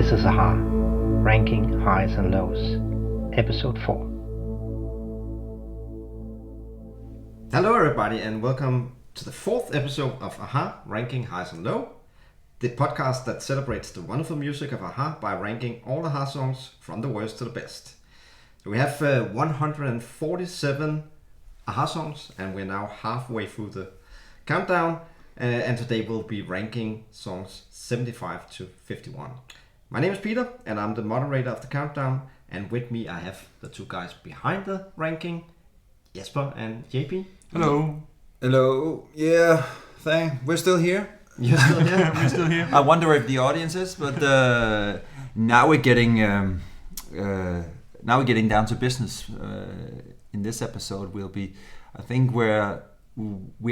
This is AHA, Ranking Highs and Lows, Episode 4. Hello everybody and welcome to the fourth episode of AHA, Ranking Highs and Lows, the podcast that celebrates the wonderful music of AHA by ranking all AHA songs from the worst to the best. We have 147 AHA songs and we're now halfway through the countdown, and today we'll be ranking songs 75 to 51. My name is Peter and I'm the moderator of the countdown, and with me I have the two guys behind the ranking, Jesper and JP. Hello. Hello. Yeah, we're still here. You're still here? We're still here. I wonder if the audience is, but now we're getting down to business. In this episode, I think we are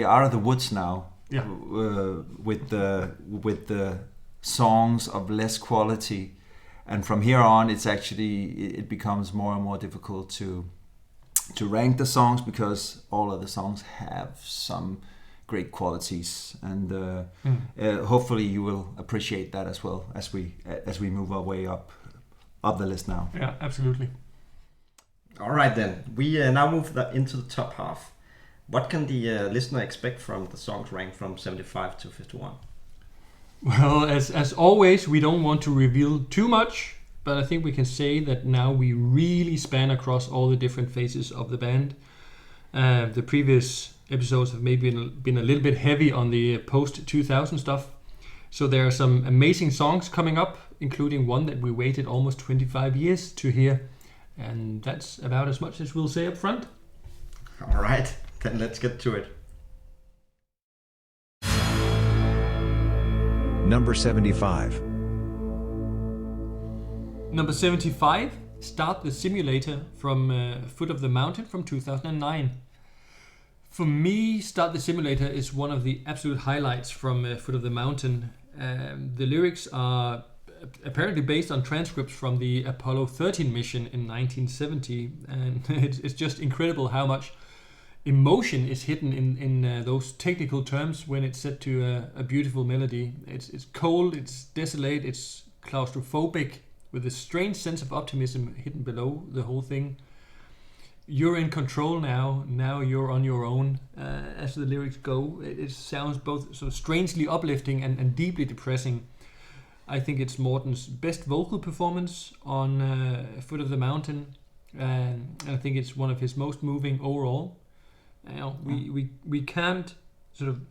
out of the woods now. Yeah. With the songs of less quality, and from here on, it becomes more and more difficult to rank the songs, because all of the songs have some great qualities, and hopefully you will appreciate that as well as we move our way up the list now. Yeah, absolutely. All right then, we now move into the top half. What can the listener expect from the songs ranked from 75 to 51? Well, as always, we don't want to reveal too much, but I think we can say that now we really span across all the different phases of the band. The previous episodes have maybe been a little bit heavy on the post-2000 stuff. So there are some amazing songs coming up, including one that we waited almost 25 years to hear. And that's about as much as we'll say up front. All right, then let's get to it. Number 75. Number 75, Start the Simulator from Foot of the Mountain from 2009. For me, Start the Simulator is one of the absolute highlights from Foot of the Mountain. The lyrics are apparently based on transcripts from the Apollo 13 mission in 1970, and it's just incredible how much emotion is hidden in those technical terms when it's set to a beautiful melody. It's cold, it's desolate, it's claustrophobic, with a strange sense of optimism hidden below the whole thing. You're in control now you're on your own, as the lyrics go. It sounds both sort of strangely uplifting and deeply depressing. I think it's Morten's best vocal performance on Foot of the Mountain, and I think it's one of his most moving overall. We can't sort of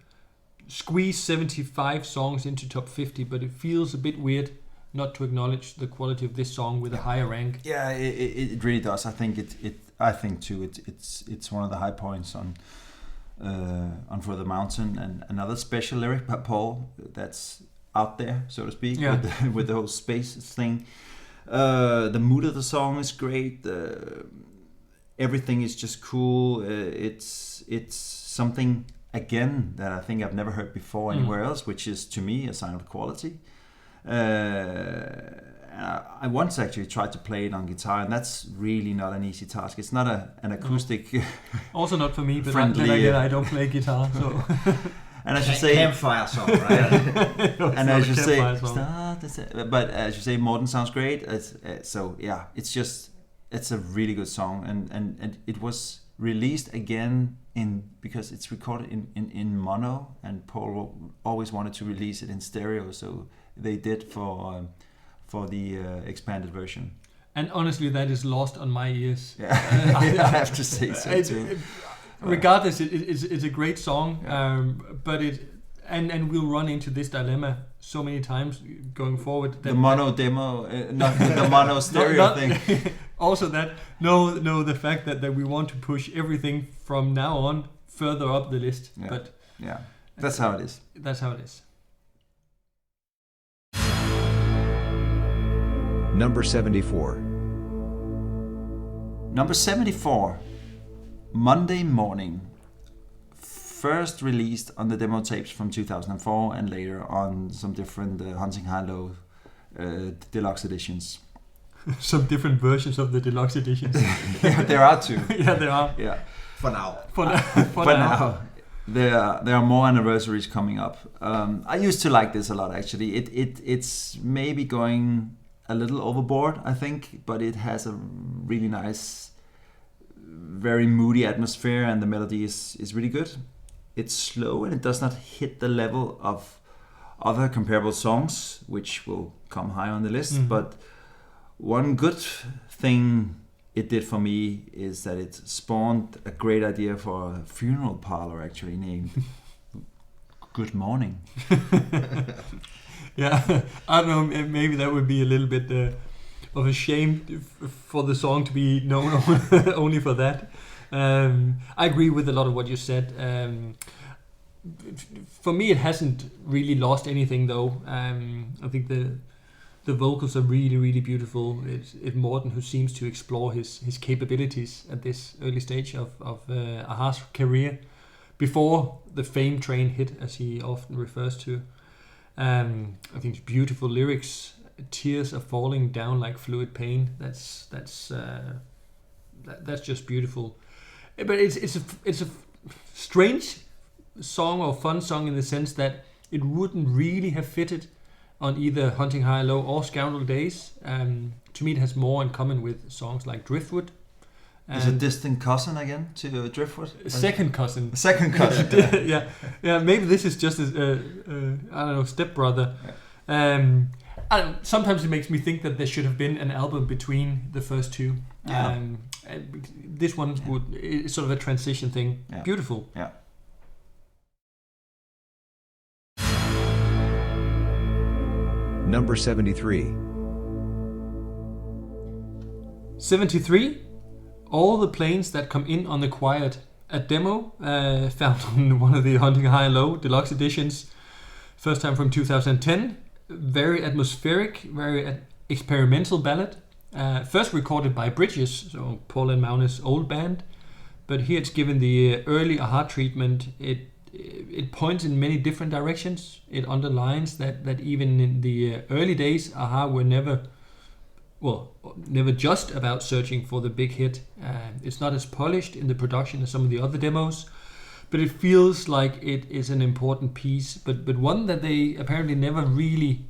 squeeze 75 songs into top 50, but it feels a bit weird not to acknowledge the quality of this song with a higher rank. Yeah, it really does. I think I think too. It's one of the high points on For the Mountain, and another special lyric by Paul that's out there, so to speak, yeah. with the whole space thing. The mood of the song is great. Everything is just cool. It's something again that I think I've never heard before anywhere else, which is to me a sign of quality. I once actually tried to play it on guitar, and that's really not an easy task. It's not an acoustic. No. Also not for me, but friendly, then again, I don't play guitar, so. And I should say campfire song, right? And I should say, but as you say, Morten sounds great. So yeah, it's a really good song, and it was released again because it's recorded in mono, and Paul always wanted to release it in stereo, so they did for the expanded version. And honestly, that is lost on my ears. Yeah. I have to say so too. Regardless, it's a great song, but and we'll run into this dilemma so many times going forward. The mono demo, not the mono stereo thing. Also the fact that we want to push everything from now on further up the list. Yeah. But yeah, that's how it is. That's how it is. Number 74. Number 74. Monday Morning, first released on the demo tapes from 2004 and later on some different Hunting High Low deluxe editions. Some different versions of the deluxe editions. Yeah, there are two. Yeah, there are. Yeah. For now. For now. There are more anniversaries coming up. I used to like this a lot, actually. It's maybe going a little overboard, I think, but it has a really nice, very moody atmosphere, and the melody is really good. It's slow and it does not hit the level of other comparable songs, which will come high on the list. But one good thing it did for me is that it spawned a great idea for a funeral parlor, actually, named Good Morning. Yeah, I don't know, maybe that would be a little bit of a shame for the song to be known only for that. I agree with a lot of what you said. For me, it hasn't really lost anything, though. I think the vocals are really, really beautiful. It's Morten who seems to explore his capabilities at this early stage of a-ha's career, before the fame train hit, as he often refers to. I think beautiful lyrics. Tears are falling down like fluid pain. That's just beautiful. But it's a strange song or fun song in the sense that it wouldn't really have fitted on either Hunting High and Low or Scoundrel Days. To me, it has more in common with songs like Driftwood. Is a distant cousin again to Driftwood? Second cousin. Second cousin. yeah. Maybe this is just I don't know, stepbrother. Sometimes it makes me think that there should have been an album between the first two. This one is sort of a transition thing. Yeah. Beautiful. Yeah. Number 73. 73. All the Planes That Come In on the Quiet. A demo found on one of the Hunting High and Low deluxe editions. First time from 2010. Very atmospheric, very experimental ballad. First recorded by Bridges, so Paul and Maune's old band. But here it's given the early a-ha treatment. It points in many different directions. It underlines that even in the early days, a-ha were never just about searching for the big hit. It's not as polished in the production as some of the other demos, but it feels like it is an important piece, but one that they apparently never really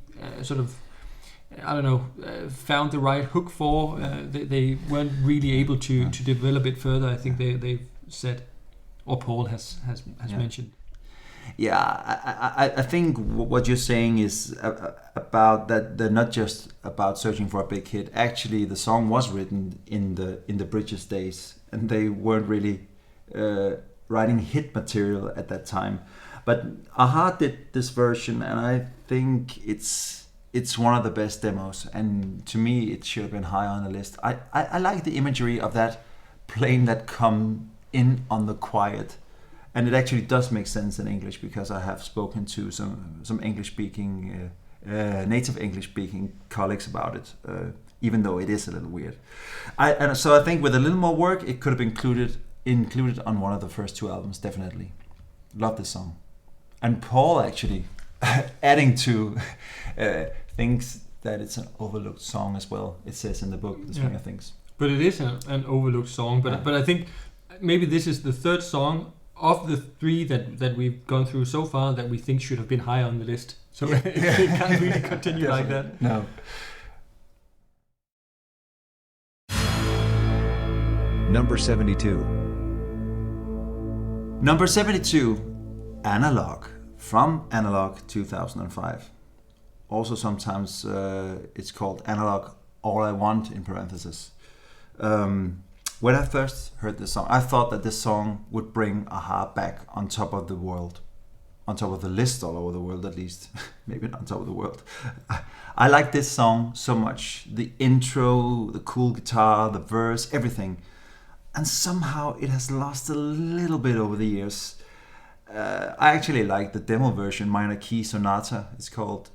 found the right hook for. They weren't really able to develop it further. I think they've said, or Paul has mentioned. Yeah, I think what you're saying is about that they're not just about searching for a big hit. Actually, the song was written in the Bridges days, and they weren't really writing hit material at that time. But a-ha did this version, and I think it's one of the best demos. And to me, it should have been high on the list. I like the imagery of that plane that come in on the quiet. And it actually does make sense in English, because I have spoken to some English-speaking, native English-speaking colleagues about it, even though it is a little weird. So I think with a little more work, it could have been included on one of the first two albums, definitely. Love this song. And Paul actually adding to thinks that it's an overlooked song as well. It says in the book, The Swing of Things. But it is an overlooked song. But I think maybe this is the third song of the three that we've gone through so far that we think should have been high on the list. So it can't really continue like that. No. Number 72. Number 72, Analog, from Analog 2005. Also sometimes it's called Analog All I Want, in parentheses. When I first heard this song, I thought that this song would bring a-ha back on top of the world. On top of the list all over the world, at least. Maybe not on top of the world. I like this song so much. The intro, the cool guitar, the verse, everything. And somehow it has lost a little bit over the years. I actually like the demo version, Minor Key Sonata, it's called,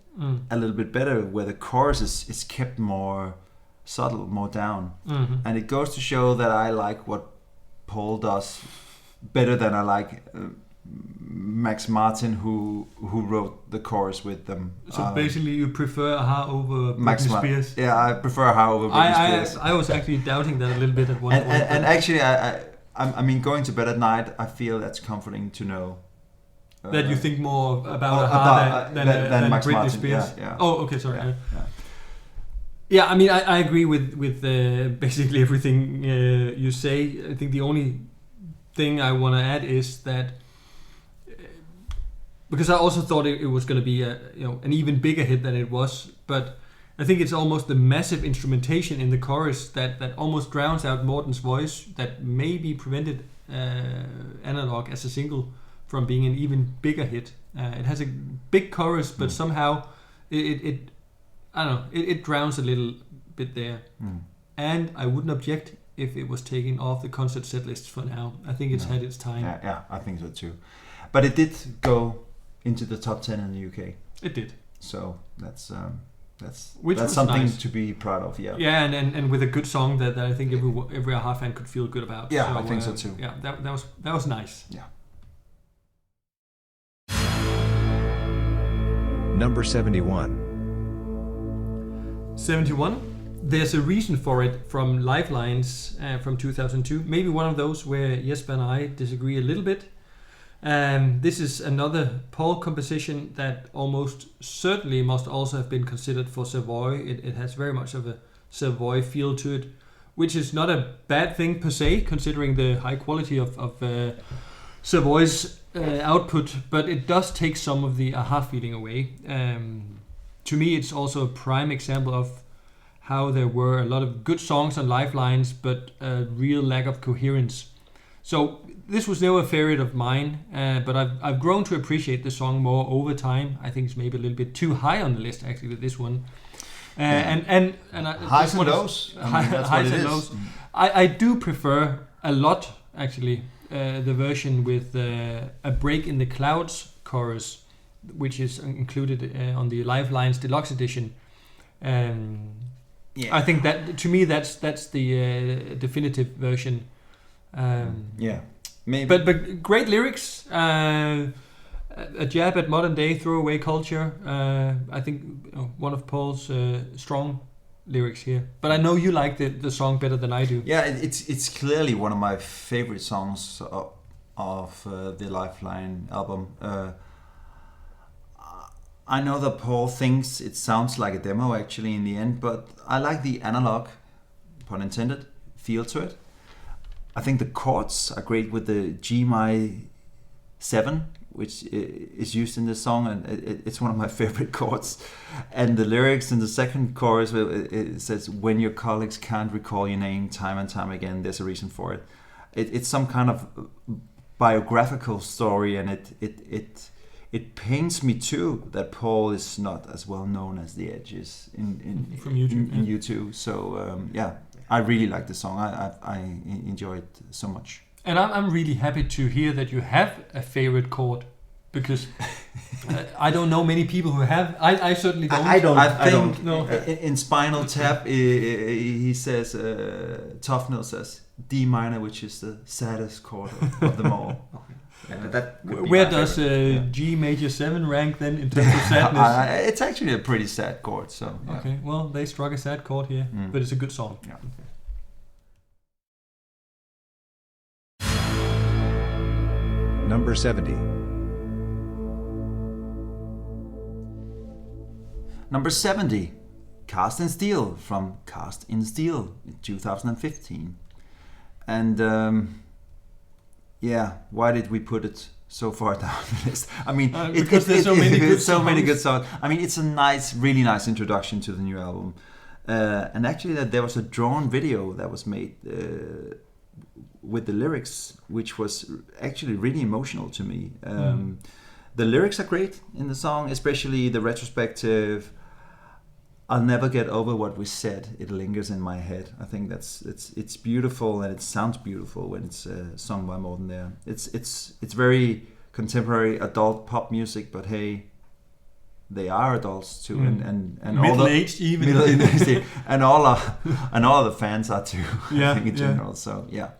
a little bit better, where the chorus is kept more subtle, more down. Mm-hmm. And it goes to show that I like what Paul does better than I like Max Martin, who wrote the chorus with them. So basically you prefer a-ha over Britney Spears? Yeah, I prefer a-ha over Britney Spears. I was actually doubting that a little bit at one point. And actually, I mean, going to bed at night, I feel that's comforting to know. That you think more about a-ha than Max Britney Martin. Spears? Yeah. Oh, okay, sorry. Yeah. Yeah, I mean, I agree with basically everything you say. I think the only thing I want to add is that because I also thought it was going to be an even bigger hit than it was, but I think it's almost the massive instrumentation in the chorus that almost drowns out Morten's voice that maybe prevented Analog as a single from being an even bigger hit. It has a big chorus, but somehow it I don't know, it drowns a little bit there. And I wouldn't object if it was taken off the concert set list for now. I think it's had its time. Yeah, I think so too. But it did go into the top 10 in the UK. It did. So that's was something nice to be proud of. Yeah. Yeah, and with a good song that I think every AHA fan could feel good about. Yeah, so, I think so too. Yeah, that was nice. Yeah. Number 71. 71. There's a reason for it from Lifelines from 2002. Maybe one of those where Jesper and I disagree a little bit. This is another Paul composition that almost certainly must also have been considered for Savoy. It has very much of a Savoy feel to it, which is not a bad thing per se, considering the high quality of Savoy's output, but it does take some of the AHA feeling away. To me, it's also a prime example of how there were a lot of good songs on Lifelines, but a real lack of coherence. So this was never a favorite of mine, but I've grown to appreciate the song more over time. I think it's maybe a little bit too high on the list actually with this one. And Highs and lows. Highs and lows. I do prefer a lot actually the version with a break in the clouds chorus, which is included on the Lifelines Deluxe Edition. I think that to me that's the definitive version. Maybe. But great lyrics, a jab at modern day throwaway culture. I think one of Paul's strong lyrics here. But I know you like the song better than I do. Yeah, it's clearly one of my favorite songs of the Lifeline album. I know that Paul thinks it sounds like a demo actually in the end, but I like the analog, pun intended, feel to it. I think the chords are great with the G-My 7, which is used in this song, and it's one of my favorite chords. And the lyrics in the second chorus, it says, "When your colleagues can't recall your name time and time again, there's a reason for it." It's some kind of biographical story, and it pains me too that Paul is not as well known as The Edge is in U2. So I really like the song. I enjoy it so much. And I'm really happy to hear that you have a favorite chord, because I don't know many people who have. I certainly don't. I think no. In Spinal Tap, he says, Tufnell says D minor, which is the saddest chord of them all. Where does G major 7 rank then in terms of sadness? It's actually a pretty sad chord. So yeah. Okay, well they struck a sad chord here, but it's a good song. Yeah. Number 70. Number 70, Cast in Steel from Cast in Steel in 2015. And why did we put it so far down the list? I mean, because there's so many good songs. I mean, it's a really nice introduction to the new album. And actually, there was a drawn video that was made with the lyrics, which was actually really emotional to me. The lyrics are great in the song, especially the retrospective. I'll never get over what we said. It lingers in my head. I think it's beautiful, and it sounds beautiful when it's sung by Morten there. It's very contemporary adult pop music, but hey, they are adults too, and middle-aged even, and all of the fans are too. Yeah, I think in general. So yeah.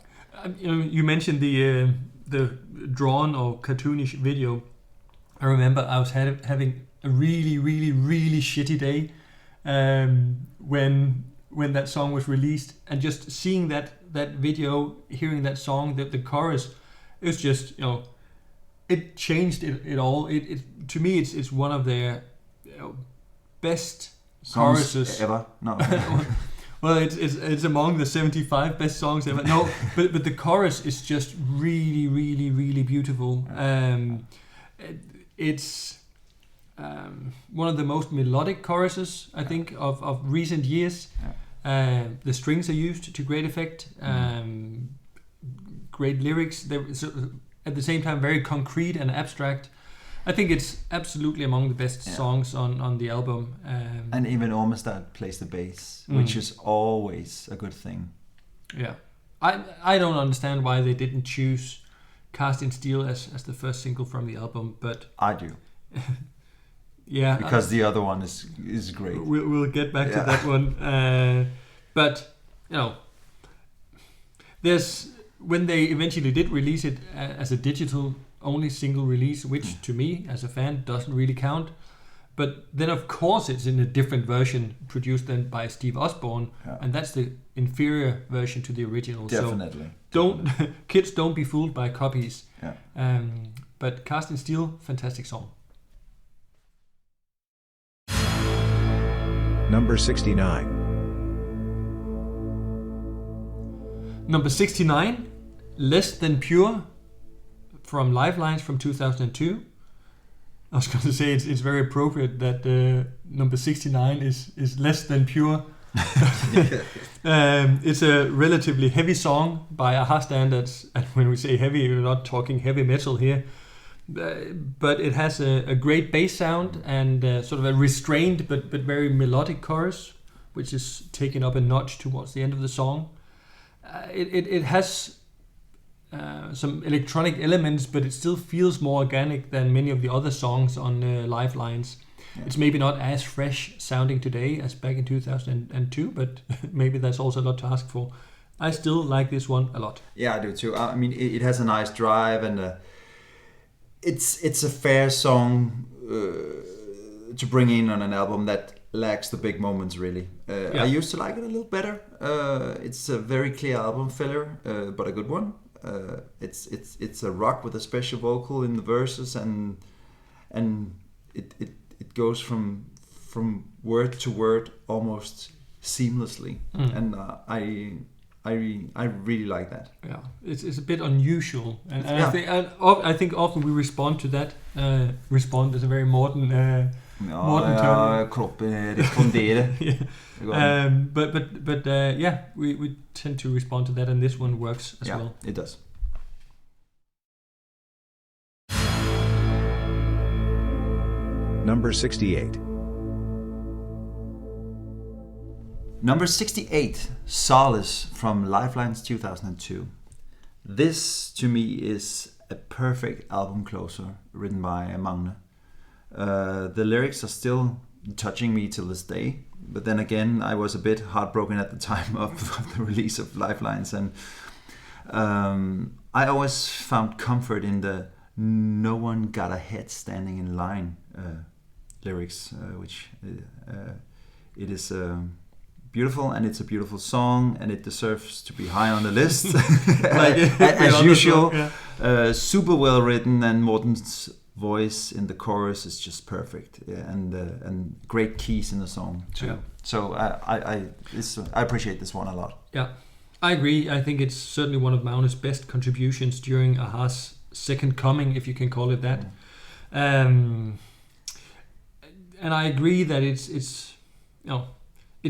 You mentioned the drawn or cartoonish video. I remember I was having a really, really, really shitty day when that song was released, and just seeing that video, hearing that song, the chorus, it was just it changed it all. It to me it's one of their best choruses ever. No. Well, it's among the 75 best songs ever. No, but the chorus is just really, really, really beautiful. It's one of the most melodic choruses, I think, of recent years. The strings are used to great effect. Great lyrics. They're at the same time very concrete and abstract. I think it's absolutely among the best songs on the album. And even Ormestad plays the bass, which is always a good thing. Yeah. I don't understand why they didn't choose Cast in Steel as the first single from the album, but I do. Yeah. Because the other one is great. We'll get back to that one. But, you know, when they eventually did release it as a digital only single release, which to me as a fan doesn't really count, but then of course it's in a different version produced then by Steve Osborne, and that's the inferior version to the original. Definitely. So kids don't be fooled by copies. But Cast in Steel, fantastic song. Number 69. Number 69, Less Than Pure, from Lifelines from 2002. I was going to say it's very appropriate that number 69 is Less Than Pure. It's a relatively heavy song by a-ha standards, and when we say heavy, we're not talking heavy metal here, but it has a great bass sound and sort of a restrained but very melodic chorus, which is taken up a notch towards the end of the song. It has some electronic elements, but it still feels more organic than many of the other songs on Lifelines. It's maybe not as fresh sounding today as back in 2002, but maybe that's also a lot to ask for. I still like this one a lot. Yeah, I do too. I mean, it has a nice drive, and it's a fair song to bring in on an album that lacks the big moments, really. I used to like it a little better. It's a very clear album filler, but a good one. It's a rock with a special vocal in the verses, and it goes from word to word almost seamlessly, and I really like that. Yeah, it's a bit unusual, and I think often we respond to that. Respond is a very modern modern term. Kroppen respondere. But we tend to respond to that, and this one works as well. It does. Number 68. Number 68, Solace from Lifelines 2002. This, to me, is a perfect album closer written by Magne. The lyrics are still touching me till this day, but then again, I was a bit heartbroken at the time of the release of Lifelines, and I always found comfort in the "no one got a head standing in line" lyrics, which it is beautiful, and it's a beautiful song, and it deserves to be high on the list. As usual, super well written, and Morten's voice in the chorus is just perfect, and great keys in the song too. Yeah. So I appreciate this one a lot. Yeah, I agree. I think it's certainly one of Magne's best contributions during a-ha's second coming, if you can call it that. And I agree that it's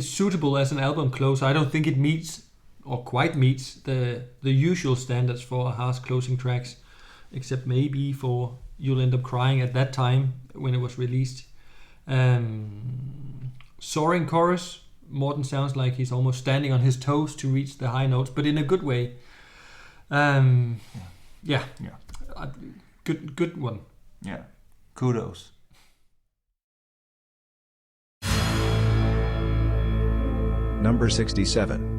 suitable as an album closer. I don't think it meets or quite meets the usual standards for a-ha's closing tracks, except maybe for You'll End Up Crying at that time when it was released. Soaring chorus. Morten sounds like he's almost standing on his toes to reach the high notes, but in a good way. Good one. Yeah. Kudos. Number 67.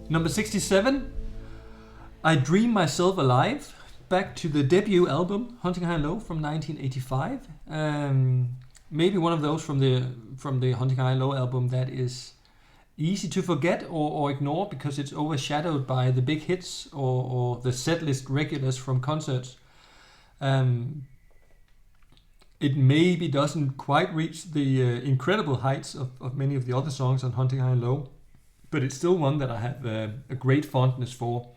Number 67, I Dream Myself Alive, back to the debut album Hunting High and Low from 1985. Maybe one of those from the Hunting High and Low album that is easy to forget or ignore because it's overshadowed by the big hits or the setlist regulars from concerts. It maybe doesn't quite reach the incredible heights of many of the other songs on Hunting High and Low, but it's still one that I have a great fondness for.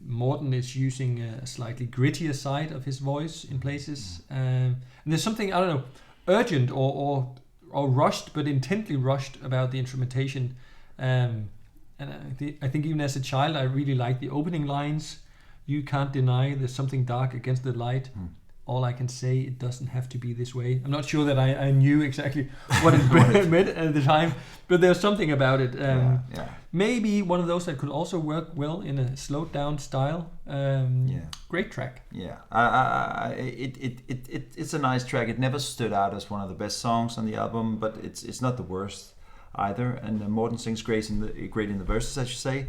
Morten is using a slightly grittier side of his voice in places, and there's something, I don't know, urgent or rushed, but intently rushed about the instrumentation. And I think even as a child, I really liked the opening lines. You can't deny there's something dark against the light. All I can say, it doesn't have to be this way. I'm not sure that I knew exactly what it meant at the time, but there's something about it. Maybe one of those that could also work well in a slowed down style. Great track. Yeah, it's a nice track. It never stood out as one of the best songs on the album, but it's not the worst either. And Morten sings great in the verses, as you say.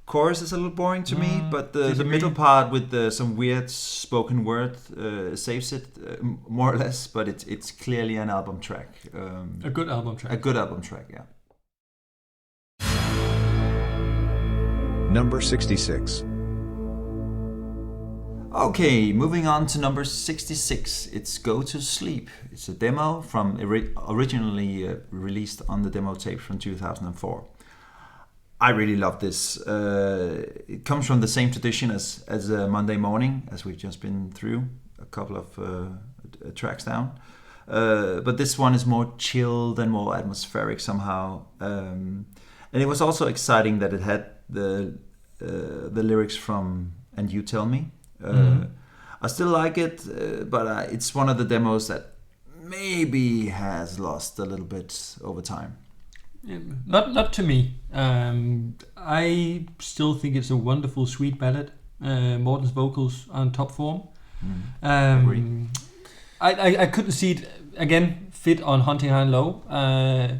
Chorus is a little boring to me, but the middle part with some weird spoken word saves it more or less. But it's clearly an album track. A good album track. A good album track, yeah. Number 66. Okay, moving on to number 66. It's Go to Sleep. It's a demo from originally released on the demo tape from 2004. I really love this. It comes from the same tradition as Monday Morning, as we've just been through a couple of tracks down. But this one is more chilled and more atmospheric somehow. And it was also exciting that it had the lyrics from And You Tell Me. I still like it, but it's one of the demos that maybe has lost a little bit over time. Not to me. I still think it's a wonderful, sweet ballad. Morten's vocals are in top form. Agree. I couldn't see it again fit on Hunting High and Low.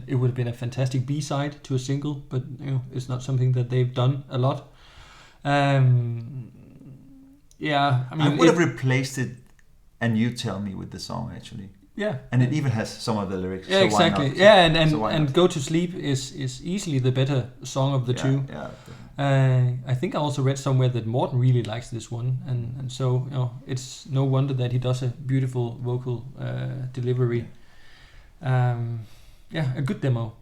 It would have been a fantastic B-side to a single, but it's not something that they've done a lot. I would have replaced it And You Tell Me with the song, actually. Yeah, and it even has some of the lyrics. Yeah, so exactly. Why not? Yeah, and Go to Sleep is easily the better song of the two. Yeah. I think I also read somewhere that Morten really likes this one, and so it's no wonder that he does a beautiful vocal delivery. A good demo.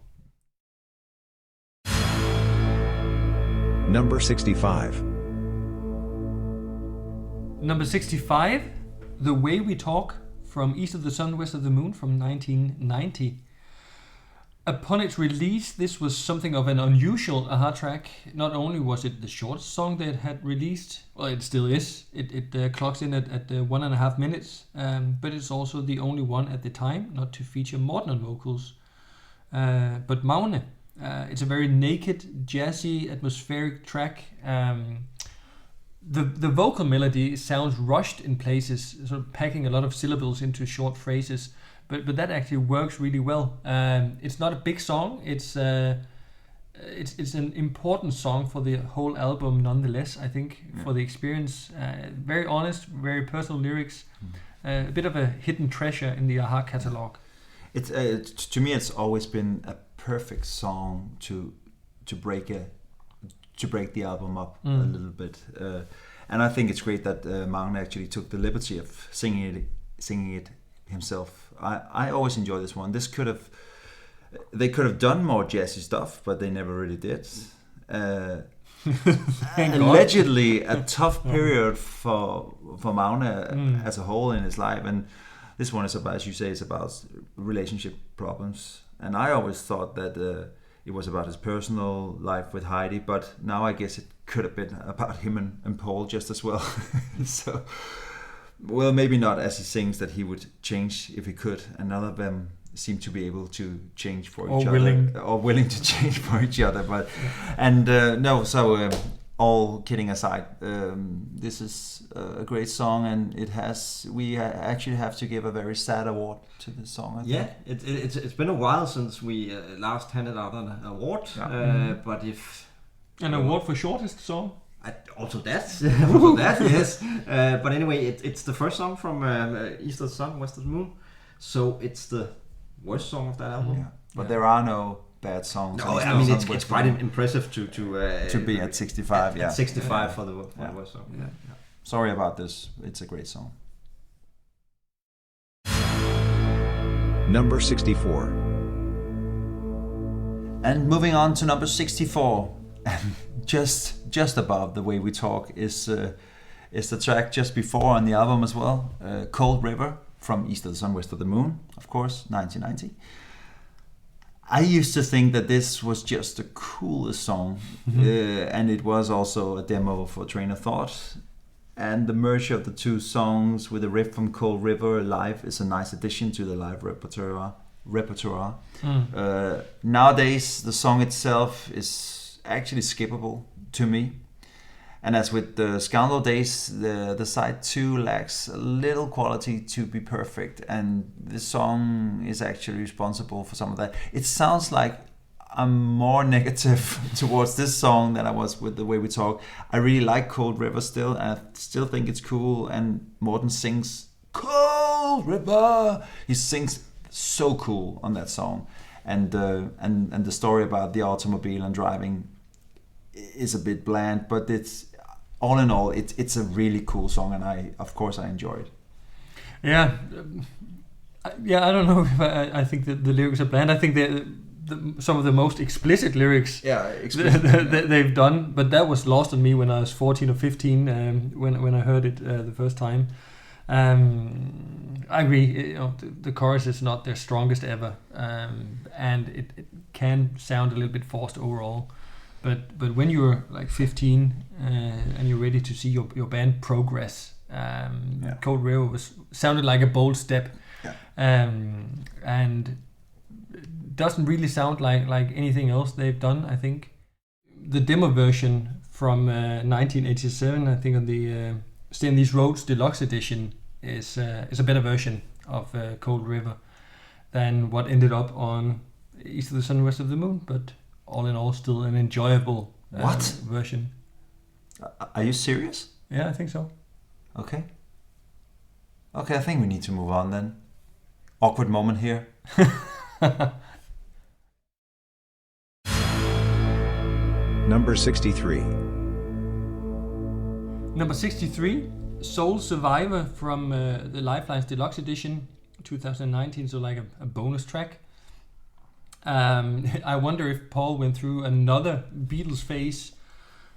Number 65. Number 65, The Way We Talk, from East of the Sun, West of the Moon from 1990. Upon its release, this was something of an unusual AHA track. Not only was it the shortest song they had released, well, it still is. It clocks in at 1.5 minutes, but it's also the only one at the time not to feature Morten on vocals. But Magne, it's a very naked, jazzy, atmospheric track. The vocal melody sounds rushed in places, sort of packing a lot of syllables into short phrases, but that actually works really well. It's not a big song. It's an important song for the whole album, nonetheless. I think for the experience, very honest, very personal lyrics, a bit of a hidden treasure in the AHA catalog. It's to me, it's always been a perfect song to break the album up a little bit, and I think it's great that Magne actually took the liberty of singing it himself. I always enjoy this one. They could have done more jazzy stuff, but they never really did. Allegedly, a tough period for Magne as a whole in his life, and this one is about, as you say, it's about relationship problems. And I always thought that it was about his personal life with Heidi, but now I guess it could have been about him and Paul just as well. So, well, maybe not, as he sings that he would change if he could, and none of them seem to be able to change for each other, or willing to change for each other. But all kidding aside, this is a great song, and we actually have to give a very sad award to this song, I think. It's been a while since we last handed out an award, but if an award for shortest song. Also that, yes. But anyway, it's the first song from East of the Sun, West of the Moon, so it's the worst song of that album. Yeah. But there are no bad songs. No, I mean it's quite impressive to be at 65. At 65 for the worst song. Yeah. Sorry about this. It's a great song. Number 64. And moving on to number 64, just above The Way We Talk is the track just before on the album as well, Cold River from East of the Sun, West of the Moon, of course, 1990. I used to think that this was just the coolest song, and it was also a demo for Train of Thought. And the merge of the two songs with a riff from Cold River live is a nice addition to the live repertoire. Nowadays, the song itself is actually skippable to me. And as with the Scoundrel Days, the side 2 lacks a little quality to be perfect, and this song is actually responsible for some of that. It sounds like I'm more negative towards this song than I was with The Way We Talk. I really like Cold River still, and I still think it's cool, and Morten sings Cold River. He sings so cool on that song, and the story about the automobile and driving is a bit bland, but it's all in all, it's a really cool song, and I enjoy it. Yeah, I don't know if I think that the lyrics are bland. I think some of the most explicit lyrics they've done, but that was lost on me when I was 14 or 15 when I heard it the first time. I agree. The chorus is not their strongest ever, and it can sound a little bit forced overall. But when you're like 15 and you're ready to see your band progress, Cold River sounded like a bold step, and doesn't really sound like anything else they've done. I think the demo version from 1987, I think on the Stay in These Roads Deluxe Edition is a better version of Cold River than what ended up on East of the Sun, West of the Moon. But all in all, still an enjoyable version. Are you serious? Yeah, I think so. Okay, I think we need to move on then. Awkward moment here. Number 63. Number 63, Soul Survivor from the Lifelines Deluxe Edition 2019, so like a bonus track. I wonder if Paul went through another Beatles phase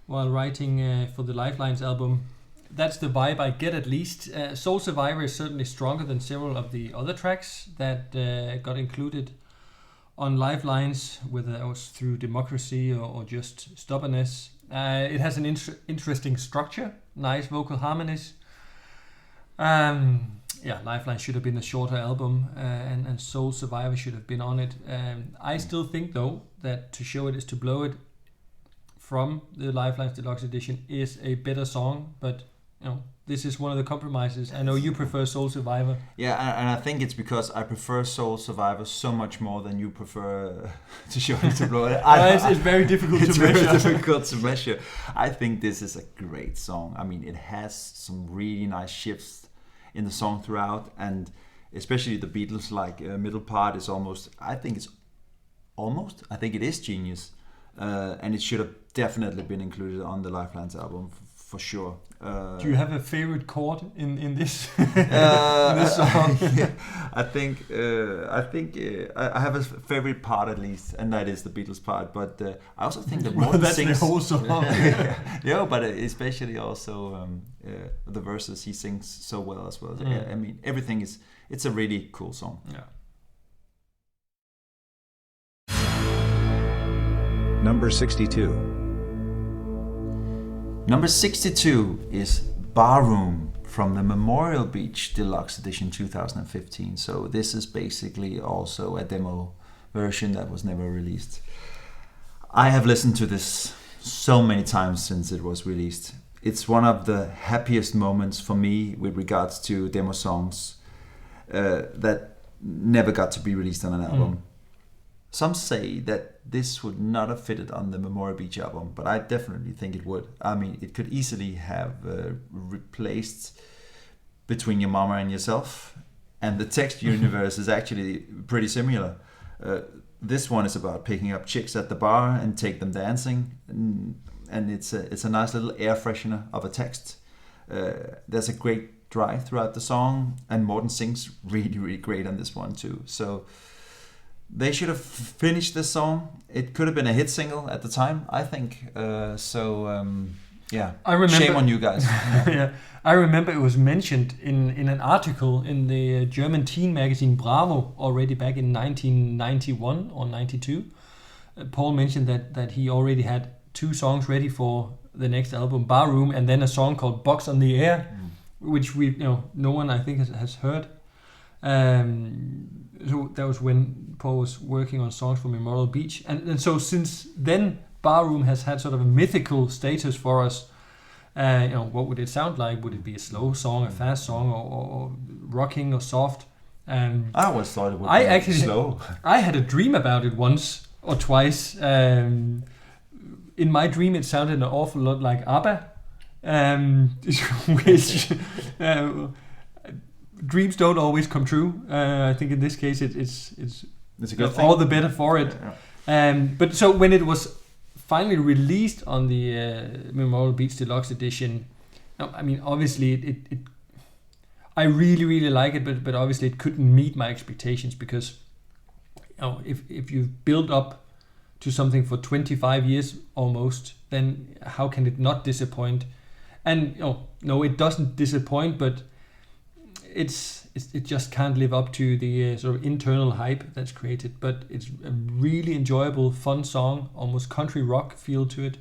while writing for the Lifelines album. That's the vibe I get, at least. Soul Survivor is certainly stronger than several of the other tracks that got included on Lifelines, whether that was through Democracy or just Stubbornness. It has an interesting structure, nice vocal harmonies. Lifeline should have been a shorter album, and Soul Survivor should have been on it. I still think, though, that To Show It Is To Blow It from the Lifelines Deluxe Edition is a better song, but this is one of the compromises. I know you prefer Soul Survivor. Yeah, and I think it's because I prefer Soul Survivor so much more than you prefer To Show It To Blow It. It's very difficult to measure. It's very difficult to measure. I think this is a great song. I mean, it has some really nice shifts in the song throughout, and especially the Beatles middle part is I think it is genius, and it should have definitely been included on the Lifelines album for sure. Do you have a favorite chord in this, in this song? Yeah, I think I have a favorite part, at least, and that is the Beatles part. But I also think that Morten that's sings the whole song. Yeah, but especially also the verses, he sings so well as well. I mean, everything it's a really cool song. Yeah. Number 62. Number 62 is Barroom from the Memorial Beach Deluxe Edition 2015. So this is basically also a demo version that was never released. I have listened to this so many times since it was released. It's one of the happiest moments for me with regards to demo songs that never got to be released on an album. Some say that this would not have fitted on the Memorial Beach album, but I definitely think it would. I mean, it could easily have replaced Between Your Mama and Yourself, and the text universe is actually pretty similar. This one is about picking up chicks at the bar and take them dancing, and it's a nice little air freshener of a text. There's a great dry throughout the song, and Morten sings really, really great on this one too. So they should have finished this song. It could have been a hit single at the time, I think. Yeah, I remember, shame on you guys. Yeah, I remember it was mentioned in an article in the German teen magazine Bravo already back in 1991 or 92. Paul mentioned that he already had 2 songs ready for the next album, Barroom, and then a song called Box on the Air, which no one I think has heard. So that was when Paul was working on songs for Memorial Beach, and so since then Barroom has had sort of a mythical status for us. What would it sound like? Would it be a slow song, a fast song, or rocking or soft? I always thought it would be slow. I had a dream about it once or twice. In my dream, it sounded an awful lot like ABBA, which dreams don't always come true. I think in this case, it's a good thing. All the better for it. Yeah. But so when it was finally released on the Memorial Beach Deluxe Edition, I mean, obviously it I really, really like it, but obviously it couldn't meet my expectations because if you've built up to something for 25 years almost, then how can it not disappoint? And no, it doesn't disappoint, but it just can't live up to the sort of internal hype that's created. But it's a really enjoyable, fun song, almost country rock feel to it.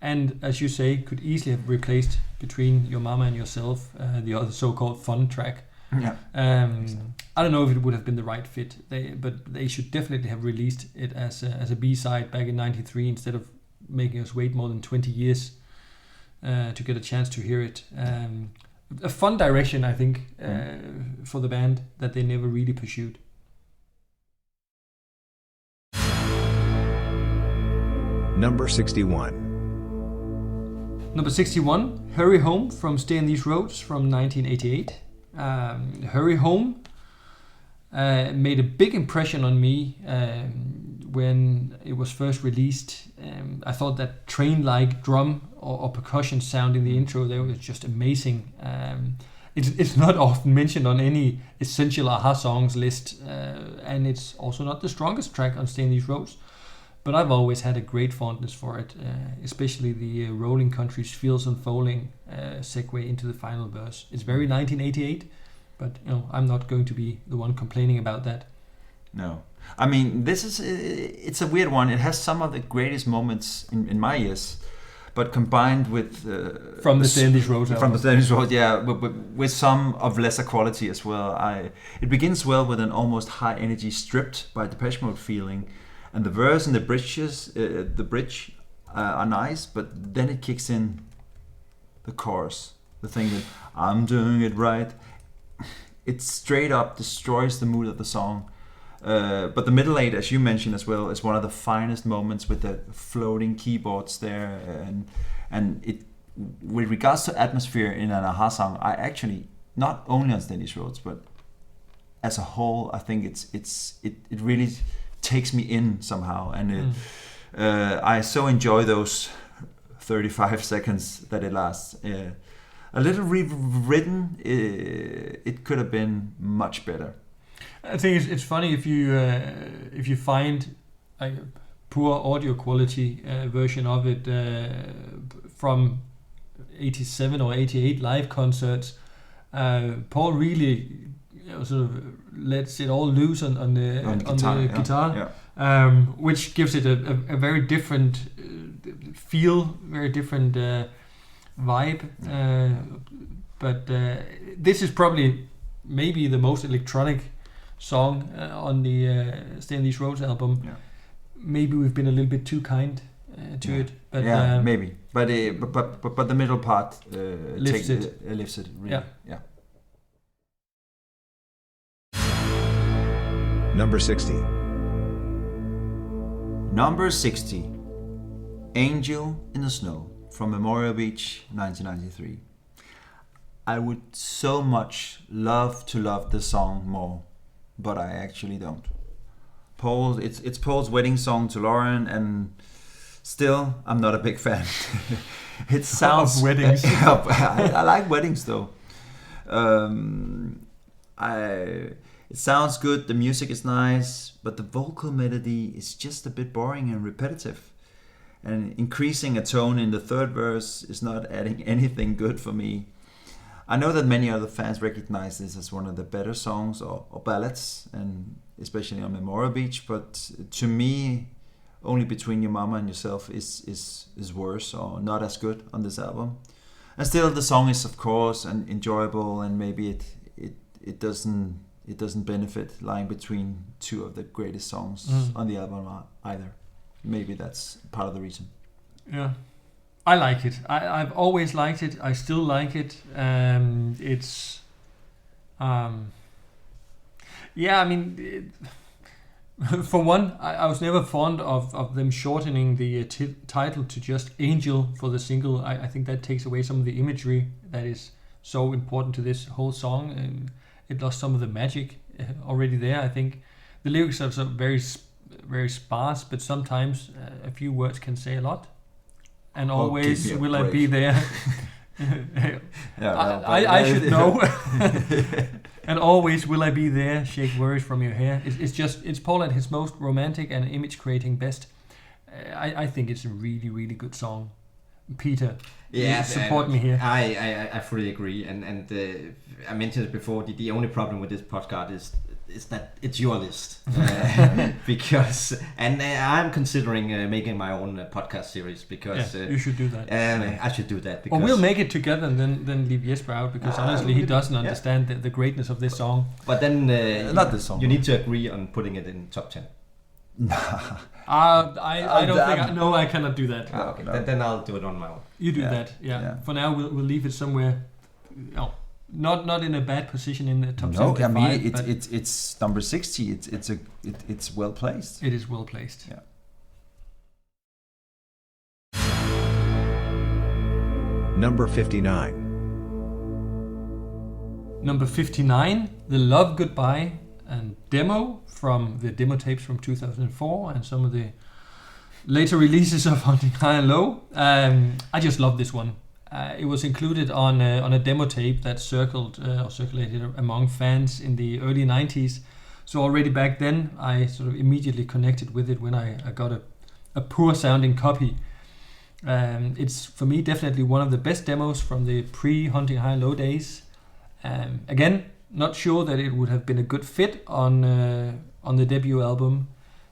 And as you say, could easily have replaced Between Your Mama and Yourself, the other so-called fun track. Yeah. I don't know if it would have been the right fit, but they should definitely have released it as a B-side back in '93 instead of making us wait more than 20 years to get a chance to hear it. A fun direction, I think, for the band that they never really pursued. Number 61. Number 61, Hurry Home from Stay on These Roads from 1988. Hurry Home made a big impression on me when it was first released. I thought that train-like drum or percussion sound in the intro there was just amazing. It's not often mentioned on any essential AHA songs list, and it's also not the strongest track on Stay on These Roads. But I've always had a great fondness for it, especially the Rolling Country's Fields Unfolding segue into the final verse. It's very 1988, but I'm not going to be the one complaining about that. No. I mean, it's a weird one. It has some of the greatest moments in my ears, but combined with... from the Stay on These Roads. From the Stay on These Roads, yeah, with some of lesser quality as well. It begins well with an almost high energy stripped by Depeche Mode feeling, and the verse and the bridge are nice, but then it kicks in the chorus, the thing that I'm doing it right. It straight up destroys the mood of the song. But the middle eight, as you mentioned as well, is one of the finest moments with the floating keyboards there, and it. With regards to atmosphere in an AHA song, I actually, not only on Stay on These Roads, but as a whole, I think it really takes me in somehow, and I so enjoy those 35 seconds that it lasts. A little rewritten, it could have been much better. I think it's funny if you find a poor audio quality version of it from 87 or 88 live concerts. Paul really sort of lets it all loose on the guitar, yeah. Which gives it a very different feel, very different vibe. But this is probably maybe the most electronic song on the Stay on These Roads album. Yeah. Maybe we've been a little bit too kind to it, but maybe. But the middle part lifts it. Lifts it. Really. Yeah. Number 60. Number 60. Angel in the Snow from Memorial Beach, 1993. I would so much love to love this song more, but I actually don't. It's Paul's wedding song to Lauren, and still I'm not a big fan. It sounds of weddings. I like weddings though. It sounds good, the music is nice, but the vocal melody is just a bit boring and repetitive. And increasing a tone in the third verse is not adding anything good for me. I know that many other fans recognize this as one of the better songs or ballads, and especially on Memorial Beach, but to me, Only Between Your Mama and Yourself is worse or not as good on this album. And still, the song is of course enjoyable, and maybe it doesn't benefit lying between two of the greatest songs on the album either. Maybe that's part of the reason. Yeah, I like it. I've always liked it. I still like it. It's yeah, I mean, for one, I was never fond of them shortening the title to just Angel for the single. I think that takes away some of the imagery that is so important to this whole song, and it lost some of the magic already there. I think the lyrics are very sparse, but sometimes a few words can say a lot. And always will I be there. I should know. And always will I be there, shake worries from your hair. It's Paul at his most romantic and image creating best. I think it's a really, really good song. Peter, support me here. I fully agree, and I mentioned it before. The only problem with this podcast is that it's your list, because I'm considering making my own podcast series, because you should do that. I should do that. Because or we'll make it together and then leave Jesper out, because honestly he doesn't understand the greatness of this song. But then not this song. You need to agree on putting it in top 10. I don't think I cannot do that. Okay, then I'll do it on my own. You do that, yeah. For now we'll leave it somewhere. Not in a bad position in the top 75. No, I mean it's number 60. It's well placed. It is well placed. Yeah. Number 59. Number 59, The Love Goodbye and demo from the demo tapes from 2004 and some of the later releases of Hunting High and Low. I just love this one. It was included on a demo tape that circulated among fans in the early 90s. So already back then, I sort of immediately connected with it when I got a poor sounding copy. It's for me definitely one of the best demos from the pre-Hunting High and Low days. Again, not sure that it would have been a good fit on the debut album.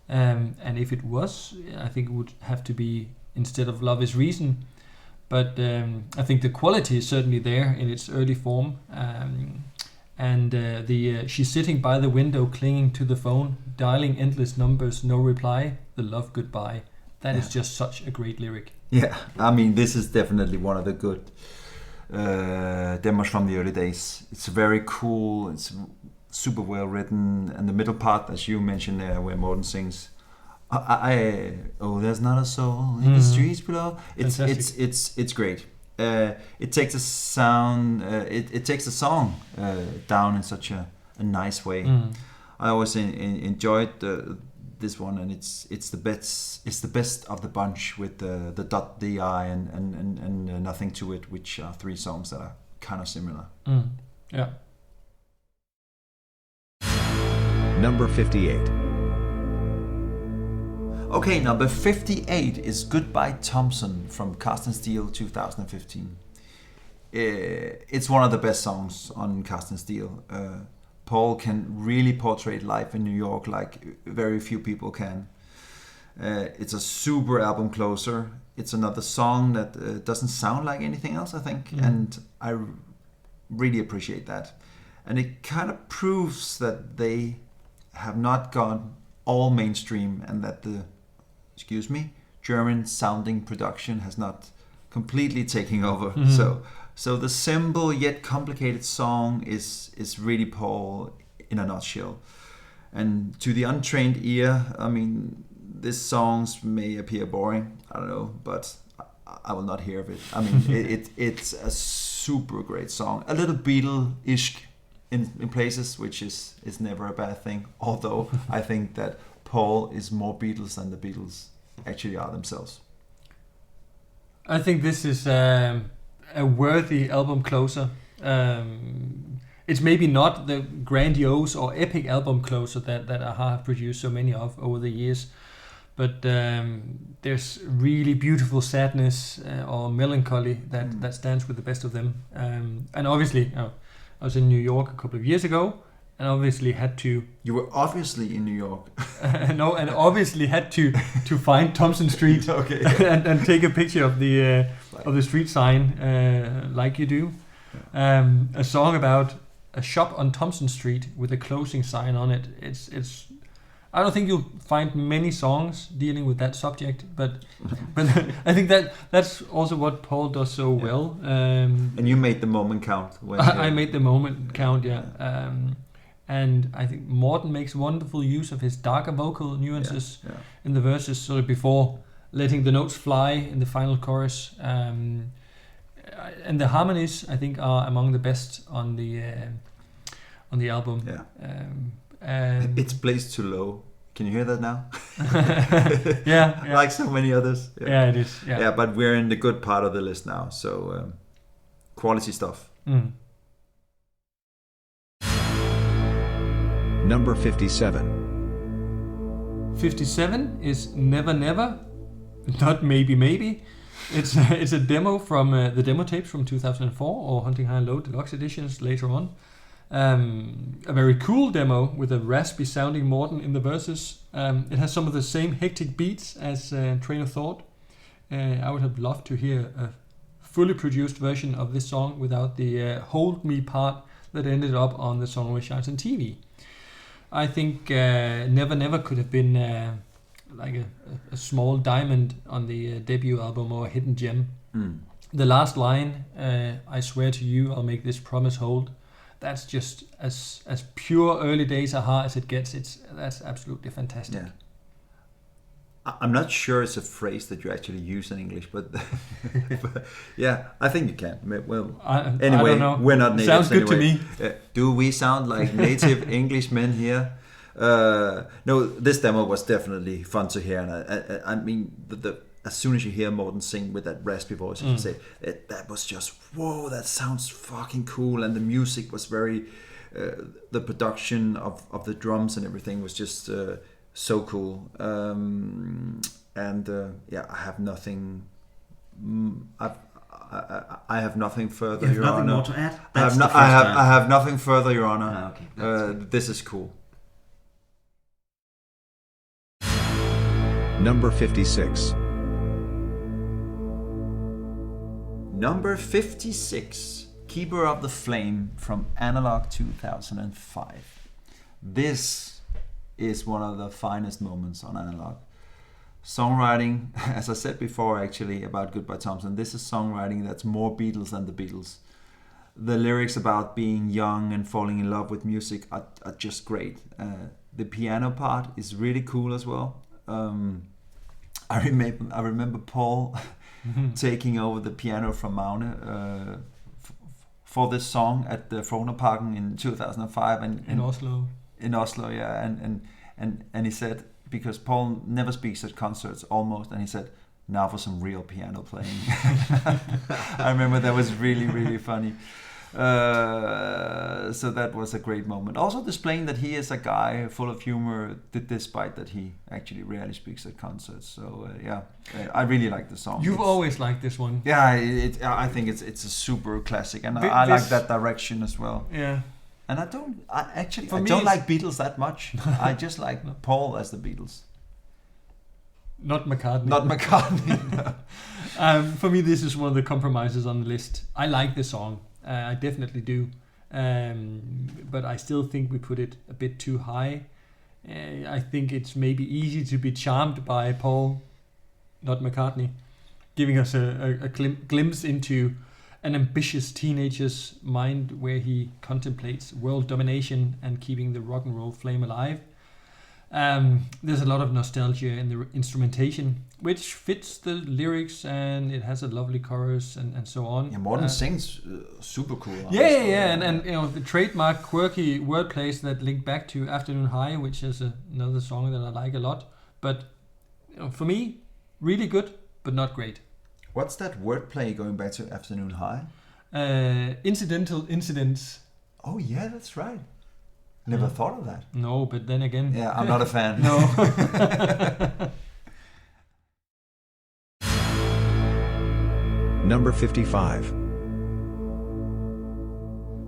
And if it was, I think it would have to be instead of Love Is Reason. But I think the quality is certainly there in its early form. She's sitting by the window, clinging to the phone, dialing endless numbers, no reply, the love goodbye. That is just such a great lyric. Yeah, I mean, this is definitely one of the good demos from the early days. It's very cool, it's super well written, and the middle part, as you mentioned there, where Morten sings, there's not a soul in the streets below. It's great. It takes a sound. It takes a song down in such a nice way. I always enjoyed this one, and it's the best. It's the best of the bunch with the .di and Nothing to It, which are three songs that are kind of similar. Yeah. Number 58. Okay, number 58 is Goodbye Thompson from Carsten Steele 2015. It's one of the best songs on Carsten Steele. Paul can really portray life in New York like very few people can. It's a super album closer. It's another song that doesn't sound like anything else, I think, and I really appreciate that. And it kind of proves that they have not gone all mainstream, and that the German sounding production has not completely taken over. So the simple yet complicated song is really Paul in a nutshell. And to the untrained ear, I mean, these songs may appear boring, I don't know, but I will not hear of it. I mean, it's a super great song. A little Beatles-ish in places, which is never a bad thing. Although I think that Paul is more Beatles than the Beatles actually are themselves. I think this is a worthy album closer. It's maybe not the grandiose or epic album closer that a-ha have produced so many of over the years, but there's really beautiful sadness or melancholy that stands with the best of them. And obviously, I was in New York a couple of years ago, and obviously had to. You were obviously in New York. No, and obviously had to find Thompson Street Okay. and take a picture of the street sign like you do. A song about a shop on Thompson Street with a closing sign on it. It's. I don't think you'll find many songs dealing with that subject, but I think that's also what Paul does so well. And you made the moment count. When I made the moment count, yeah. And I think Morten makes wonderful use of his darker vocal nuances in the verses, sort of before letting the notes fly in the final chorus. And the harmonies, I think, are among the best on the album. Yeah. It's placed too low. Can you hear that now? Yeah. Like so many others. Yeah, it is. Yeah. But we're in the good part of the list now, so quality stuff. Number 57. 57 is Never Never, not Maybe Maybe. It's a demo from the demo tapes from 2004 or Hunting High and Low deluxe editions later on. A very cool demo with a raspy sounding Morten in the verses. It has some of the same hectic beats as Train of Thought. I would have loved to hear a fully produced version of this song without the Hold Me part that ended up on the song Always Shines on TV. I think Never Never could have been like a small diamond on the debut album or a hidden gem. The last line, I swear to you, I'll make this promise hold. That's just as pure early days a-ha as it gets. That's absolutely fantastic. Yeah. I'm not sure it's a phrase that you actually use in English, but yeah, I think you can. Well, anyway, I don't know. We're not natives. Sounds good anyway. to me. Do we sound like native Englishmen here? No, this demo was definitely fun to hear, and I mean, as soon as you hear Morten sing with that raspy voice, you say that was just whoa, that sounds fucking cool, and the music was very, the production of the drums and everything was just so cool. I have nothing. I have nothing further. You have Your nothing Honor. more to add? I have nothing further, Your Honor. Okay, this is cool. Number 56. Number 56, Keeper of the Flame from Analog 2005. This is one of the finest moments on Analog. Songwriting, as I said before actually about Goodbye Thompson, this is songwriting that's more Beatles than the Beatles. The lyrics about being young and falling in love with music are just great. The piano part is really cool as well. I remember Paul taking over the piano from Magne for this song at the Frognerparken in 2005 and in Oslo. In Oslo, yeah, and he said, because Paul never speaks at concerts almost, and he said, now for some real piano playing. I remember that was really, really funny. So that was a great moment. Also displaying that he is a guy full of humor, despite that he actually rarely speaks at concerts. So I really like the song. You've always liked this one. Yeah, I think it's a super classic, and I like that direction as well. Yeah. And I don't like Beatles that much. I just like Paul as the Beatles. Not McCartney. Not McCartney. No. For me, this is one of the compromises on the list. I like the song. I definitely do. But I still think we put it a bit too high. I think it's maybe easy to be charmed by Paul, not McCartney, giving us a glimpse into an ambitious teenager's mind where he contemplates world domination and keeping the rock and roll flame alive. There's a lot of nostalgia in the instrumentation, which fits the lyrics, and it has a lovely chorus and so on. Yeah, Morten sings super cool. And you know, the trademark quirky wordplays that link back to Afternoon High, which is another song that I like a lot. But you know, for me, really good, but not great. What's that wordplay going back to Afternoon High? Incidental Incidents. Oh yeah, that's right. Never thought of that. No, but then again... Yeah, I'm not a fan. No. Number 55.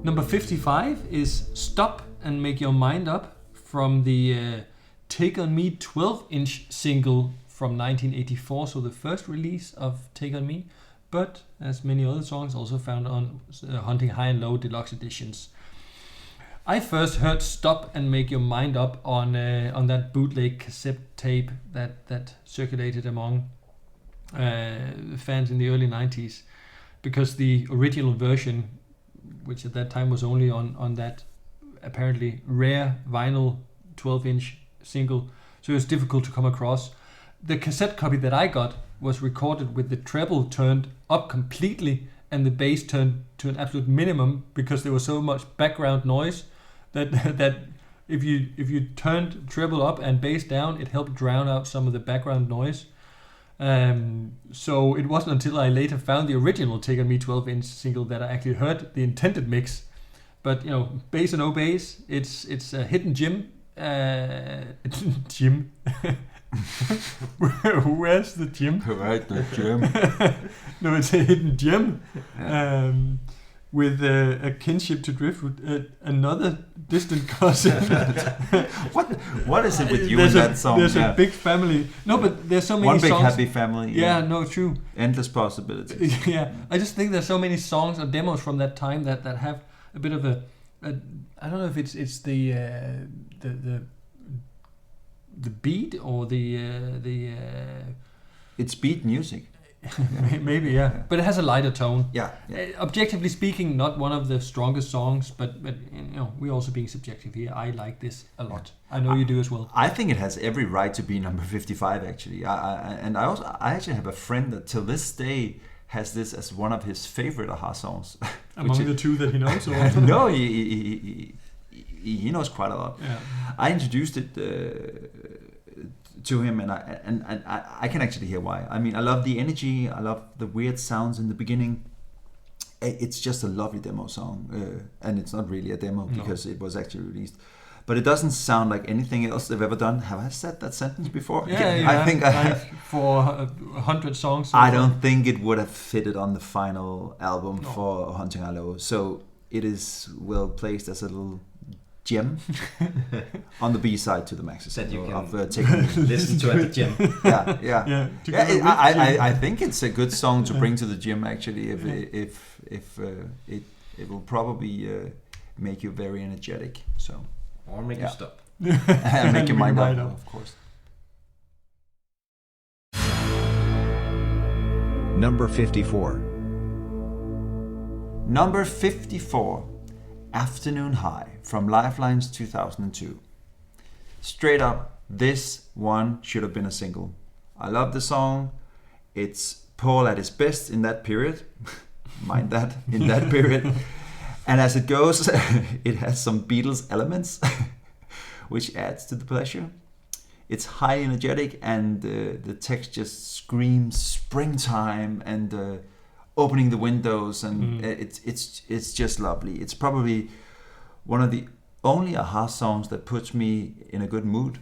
Number 55 is Stop and Make Your Mind Up from the Take On Me 12-inch single from 1984, so the first release of Take On Me, but as many other songs also found on Hunting High and Low deluxe editions. I first heard Stop and Make Your Mind Up on that bootleg cassette tape that circulated among fans in the early 90s, because the original version, which at that time was only on that apparently rare vinyl 12-inch single, so it was difficult to come across. The cassette copy that I got was recorded with the treble turned up completely and the bass turned to an absolute minimum, because there was so much background noise that if you turned treble up and bass down, it helped drown out some of the background noise. So it wasn't until I later found the original Take On Me 12-inch single that I actually heard the intended mix. But you know, bass or no bass, it's a hidden gem. Gym. Where's the gym? Right, the gym. No, it's a hidden gem. With a kinship to Driftwood, another distant cousin. What is it with you in that song? There's a big family. No, but there's so many One big songs. happy family. Yeah, no, true. Endless possibilities. Yeah, I just think there's so many songs or demos from that time that have a bit of a I don't know if it's the beat or the It's beat music. maybe, yeah. But it has a lighter tone. Yeah. Objectively speaking, not one of the strongest songs, but you know, we're also being subjective here. I like this a lot. I know you do as well. I think it has every right to be number 55 actually. I actually have a friend that till this day has this as one of his favorite Aha songs. Among the two that he knows? Or? No, he knows quite a lot. Yeah. I introduced it to him, and I can actually hear why. I mean, I love the energy. I love the weird sounds in the beginning. It's just a lovely demo song, and it's not really a demo because it was actually released. But it doesn't sound like anything else they've ever done. Have I said that sentence before? Yeah, I think for 100 songs. I don't think it would have fitted on the final album for Hunting High Low. So it is well placed as a little gem on the B side to the maxi that you single can of taking listen to at the gym. I think it's a good song to bring to the gym actually. If it will probably make you very energetic. So. Or make you stop. And make your mind up, of course. Number 54. Number 54, Afternoon High from Lifelines 2002. Straight up, this one should have been a single. I love the song. It's Paul at his best in that period. Mind that, in that period. And as it goes, it has some Beatles elements, which adds to the pleasure. It's highly energetic, and the text just screams springtime and opening the windows, and it's just lovely. It's probably one of the only Aha songs that puts me in a good mood.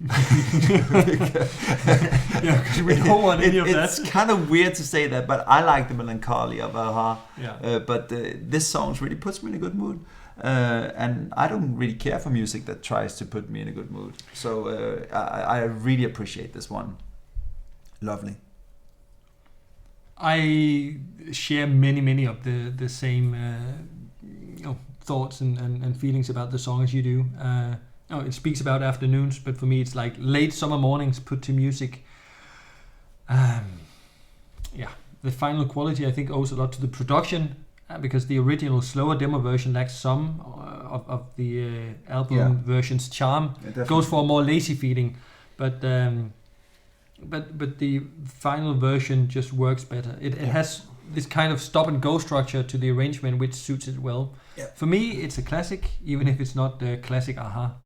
Yeah, because we don't want any of that. It's kind of weird to say that, but I like the melancholy of Aha. Yeah. But this song really puts me in a good mood. And I don't really care for music that tries to put me in a good mood. So I really appreciate this one. Lovely. I share many of the same thoughts and feelings about the song as you do. It speaks about afternoons, but for me it's like late summer mornings put to music. The final quality I think owes a lot to the production, because the original slower demo version lacks some of the album version's charm. Goes for a more lazy feeling, but the final version just works better. It has this kind of stop and go structure to the arrangement, which suits it well. Yeah. For me, it's a classic, even if it's not the classic Aha.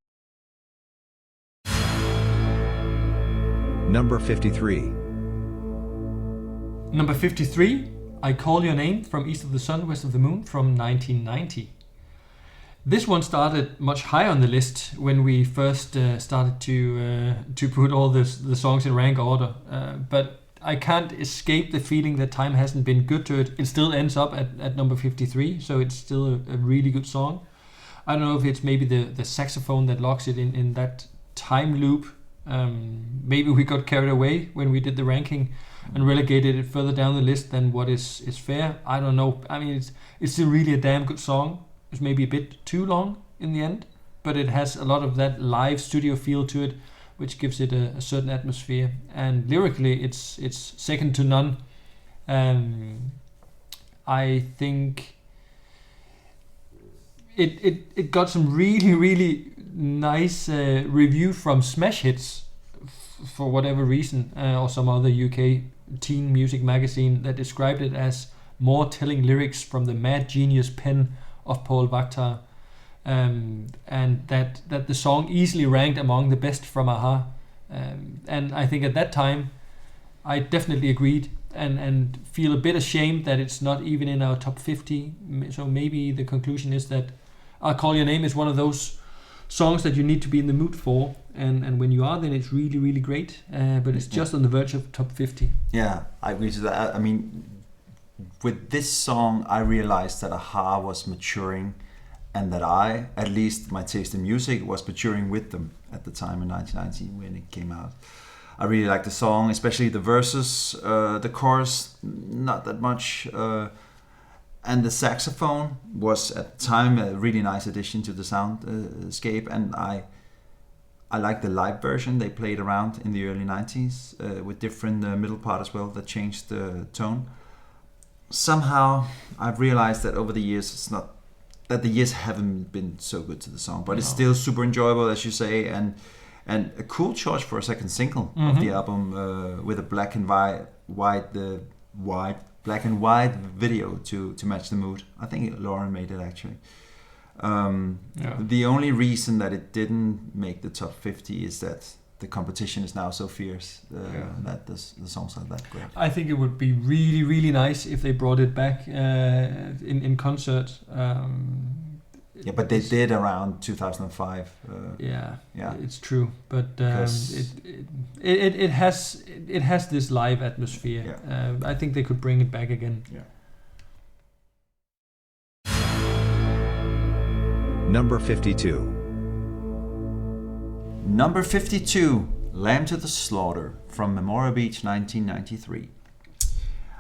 Number 53. Number 53, I Call Your Name from East of the Sun, West of the Moon from 1990. This one started much higher on the list when we first started to put all the songs in rank order. But I can't escape the feeling that time hasn't been good to it. It still ends up at number 53, so it's still a really good song. I don't know if it's maybe the saxophone that locks it in that time loop. Maybe we got carried away when we did the ranking and relegated it further down the list than what is fair. I don't know. I mean, it's still really a damn good song. It's maybe a bit too long in the end, but it has a lot of that live studio feel to it, which gives it a certain atmosphere. And lyrically, it's second to none. I think it got some really, really nice review from Smash Hits for whatever reason, or some other UK teen music magazine that described it as more telling lyrics from the mad genius pen of Paul Wachter, and that the song easily ranked among the best from a-ha. And I think at that time I definitely agreed and feel a bit ashamed that it's not even in our top 50. So maybe the conclusion is that I'll Call Your Name is one of those songs that you need to be in the mood for, and when you are, then it's really, really great, but it's just on the verge of top 50. Yeah, I agree to that. I mean, with this song, I realized that a-ha was maturing, and that at least my taste in music, was maturing with them at the time in 1990 when it came out. I really liked the song, especially the verses, the chorus, not that much, and the saxophone was at the time a really nice addition to the soundscape, and I like the live version they played around in the early 90s with different middle part as well that changed the tone. Somehow I've realized that over the years it's not that the years haven't been so good to the song, but it's still super enjoyable, as you say, and a cool choice for a second single of the album, with a black and white video to match the mood. I think Lauren made it actually. The only reason that it didn't make the top 50 is that the competition is now so fierce that the songs are that great. I think it would be really, really nice if they brought it back in concert. But they did around 2005. It's true. But it has this live atmosphere. I think they could bring it back again. Yeah. Number 52. Number 52, Lamb to the Slaughter from Memorial Beach, 1993.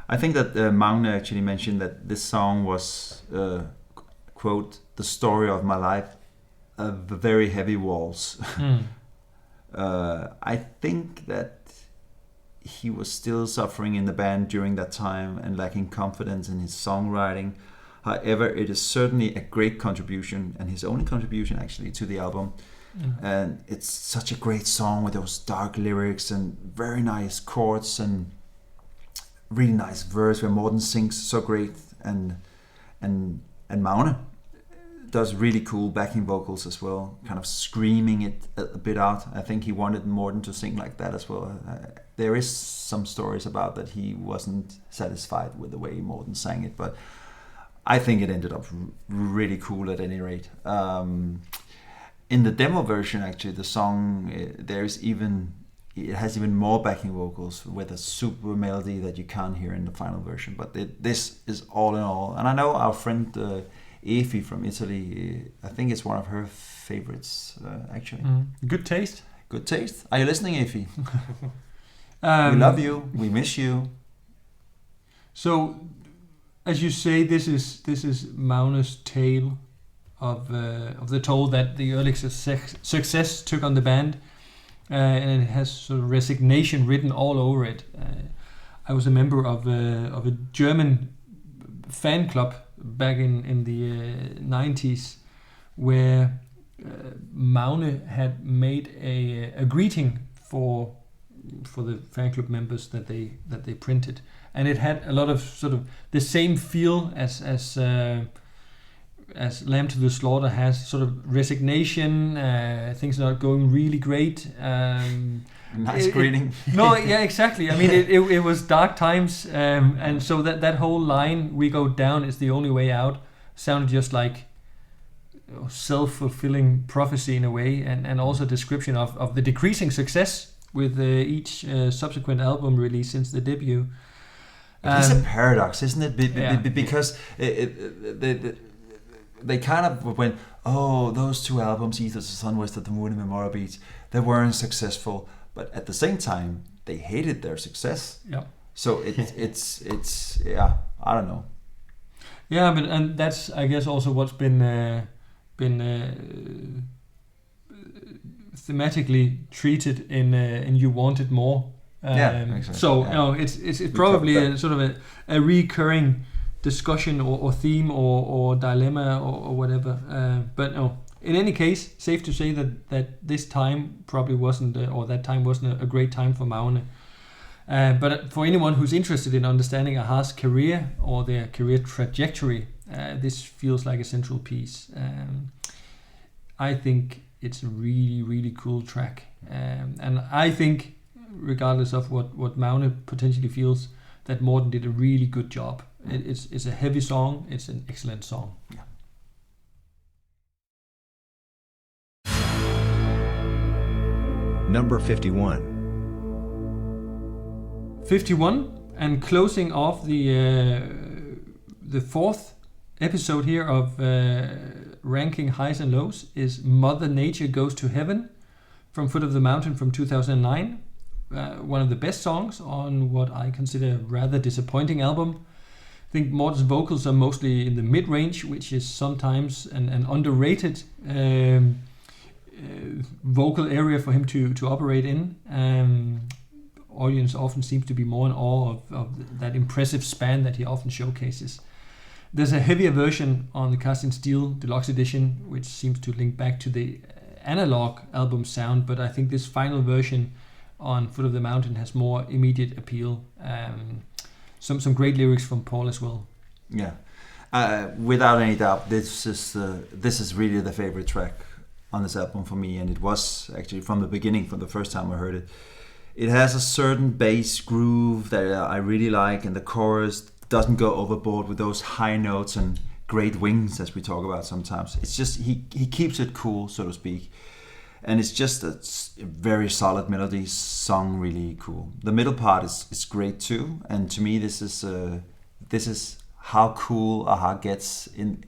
I think that Magne actually mentioned that this song was, quote, the story of my life, of very heavy walls. I think that he was still suffering in the band during that time and lacking confidence in his songwriting. However, it is certainly a great contribution, and his only contribution actually, to the album. And it's such a great song with those dark lyrics and very nice chords and really nice verse where Morten sings so great, and Magne does really cool backing vocals as well, kind of screaming it a bit out. I think he wanted Morten to sing like that as well. There is some stories about that he wasn't satisfied with the way Morten sang it, but I think it ended up really cool at any rate. In the demo version, actually, the song it has even more backing vocals with a super melody that you can't hear in the final version. But this is all in all, and I know our friend Efi from Italy, I think it's one of her favorites actually. Good taste. Good taste. Are you listening, Efi? We love you. We miss you. So, as you say, this is Magne's tale of the toll that the early success took on the band, and it has sort of resignation written all over it. I was a member of a German fan club back in the 90s, where Magne had made a greeting for the fan club members that they printed, and it had a lot of sort of the same feel as Lamb to the Slaughter has, sort of resignation, things not going really great, Nice greeting. No, yeah, exactly. I mean, it was dark times, and so that whole line, "We go down is the only way out," sounded just like self-fulfilling prophecy in a way, and also a description of the decreasing success with each subsequent album release since the debut. It's a paradox, isn't it? Because they kind of went, oh, those two albums, East of the Sun, West of the Moon, and Memorial Beach, they weren't successful, but at the same time, they hated their success. Yeah. So it's yeah, I don't know. Yeah, but and that's, I guess, also what's been thematically treated in You Wanted More. Exactly. So you know, it's probably a sort of a recurring discussion or theme or dilemma or whatever. But no, in any case, safe to say that this time probably wasn't, or that time wasn't a great time for Magne. But for anyone who's interested in understanding a-ha's career or their career trajectory, this feels like a central piece. I think it's a really, really cool track. And I think, regardless of what Magne potentially feels, that Morten did a really good job. It's a heavy song. It's an excellent song. Yeah. Number 51. 51, and closing off the fourth episode here of ranking highs and lows is Mother Nature Goes to Heaven from Foot of the Mountain from 2009. One of the best songs on what I consider a rather disappointing album. I think Morten's vocals are mostly in the mid-range, which is sometimes an underrated vocal area for him to operate in. Audience often seems to be more in awe of that impressive span that he often showcases. There's a heavier version on the Cast in Steel Deluxe Edition, which seems to link back to the analog album sound, but I think this final version on Foot of the Mountain has more immediate appeal. Some great lyrics from Paul as well. Yeah, without any doubt, this is really the favorite track on this album for me, and it was actually from the beginning, from the first time I heard it. It has a certain bass groove that I really like, and the chorus doesn't go overboard with those high notes and great wings as we talk about sometimes. It's just he keeps it cool, so to speak, and it's just a very solid melody, song really cool. The middle part is great too, and to me this is how cool a-ha gets in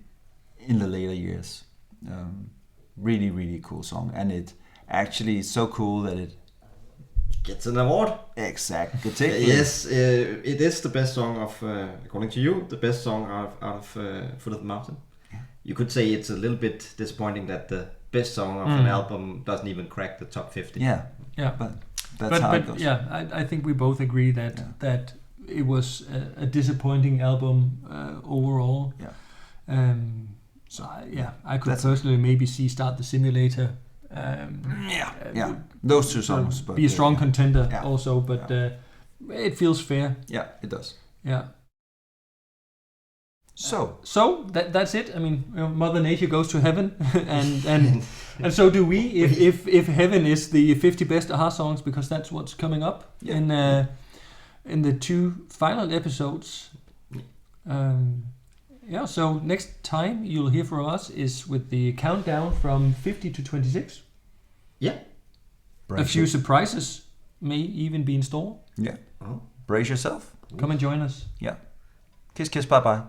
the later years. Really, really cool song, and it actually is so cool that it gets an award. Exactly. Yes, it is the best song of, according to you, the best song out of Foot of the Mountain. Yeah. You could say it's a little bit disappointing that the best song of an album doesn't even crack the top 50. Yeah. But that's how it goes. Yeah, I think we both agree that it was a disappointing album overall. Yeah. I could personally maybe see Start the Simulator. Those two songs, but be a strong contender also, but it feels fair. Yeah, it does. Yeah. So that's it. I mean, Mother Nature goes to heaven, and so do we. If heaven is the 50 best a-ha songs, because that's what's coming up in the two final episodes. So next time you'll hear from us is with the countdown from 50 to 26. Yeah. A few surprises may even be in store. Yeah. Brace yourself. Come and join us. Yeah. Kiss, kiss, bye-bye.